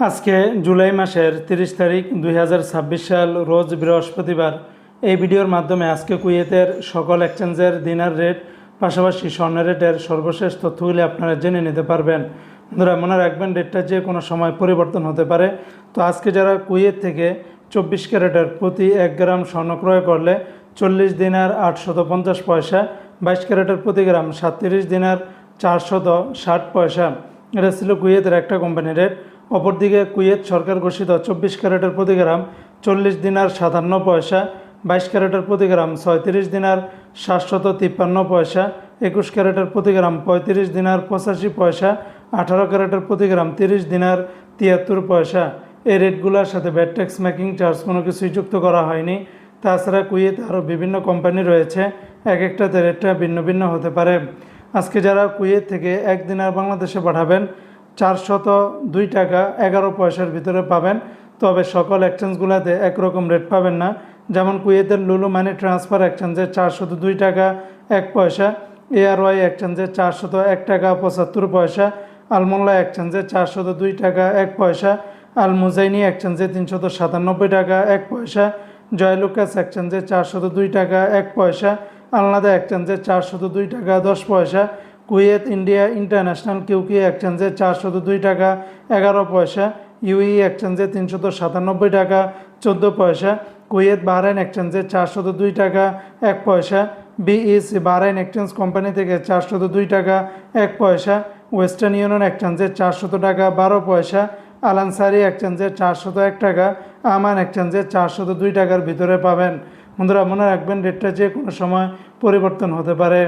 আজকে জুলাই মাসের 30 তারিখ 2026 সাল রোজ বৃহস্পতিবার। এই ভিডিওর মাধ্যমে আজকে কুয়েতের সকল এক্সচেঞ্জের দিনার রেট পাশাপাশি স্বর্ণের রেটের সর্বশেষ তথ্যগুলি আপনারা জেনে নিতে পারবেন। বন্ধুরা মনে রাখবেন, রেটটা যে কোনো সময় পরিবর্তন হতে পারে। তো আজকে যারা কুয়েত থেকে 24 ক্যারেটের প্রতি 1 গ্রাম স্বর্ণ ক্রয় করলে 40 দিনার 850 পয়সা, 22 ক্যারেটের প্রতি গ্রাম 37 দিনার 460 পয়সা। এটা ছিল কুয়েতের একটা কোম্পানির রেট। অপরদিকে কুয়েত সরকার ঘোষিত 24 ক্যারেটের প্রতি গ্রাম 40 দিনার 57 পয়সা, 22 ক্যারেটের প্রতি গ্রাম 36 দিনার 753 পয়সা, 21 ক্যারেটের প্রতি গ্রাম 35 দিনার 85 পয়সা, 18 ক্যারেটের প্রতি গ্রাম 30 দিনার 73 পয়সা। এই রেটগুলোর সাথে ভ্যাট ট্যাক্স মেকিং চার্জ কোনো কিছুই যুক্ত করা হয়নি। তাছাড়া কুয়েতে আরও বিভিন্ন কোম্পানি রয়েছে, এক একটাতে রেটটা ভিন্ন ভিন্ন হতে পারে। আজকে যারা কুয়েত থেকে 1 দিনার বাংলাদেশে পাঠাবেন 402 টাকা 11 পয়সার ভিতরে পাবেন। তবে সকল এক্সচেঞ্জগুলোতে একরকম রেট পাবেন না। যেমন কুয়েতের লুলু মানি ট্রান্সফার এক্সচেঞ্জে 402 টাকা 1 পয়সা, এআরওয়াই এক্সচেঞ্জে 401 টাকা 75 পয়সা, আলমোল্লা এক্সচেঞ্জে 402 টাকা 1 পয়সা, আল মুজাইনি এক্সচেঞ্জে 397 টাকা 1 পয়সা, জয়লুকাস এক্সচেঞ্জে 402 টাকা 1 পয়সা, আলনাদা এক্সচেঞ্জে 402 টাকা 10 পয়সা, কুয়েত ইন্ডিয়া ইন্টারন্যাশনাল কিউকি এক্সচেঞ্জে 402 টাকা 11 পয়সা, ইউই এক্সচেঞ্জে 397 টাকা 14 পয়সা, কুয়েত বাহরাইন এক্সচেঞ্জে 402 টাকা 1 পয়সা, বিইসি বাহরাইন এক্সচেঞ্জ কোম্পানি থেকে 402 টাকা 1 পয়সা, ওয়েস্টার্ন ইউনিয়ন এক্সচেঞ্জে 400 টাকা 12 পয়সা, আলানসারি এক্সচেঞ্জে 401 টাকা, আমান এক্সচেঞ্জে 402 টাকার ভিতরে পাবেন। বন্ধুরা মনে রাখবেন, রেটটা যে কোনো সময় পরিবর্তন হতে পারে।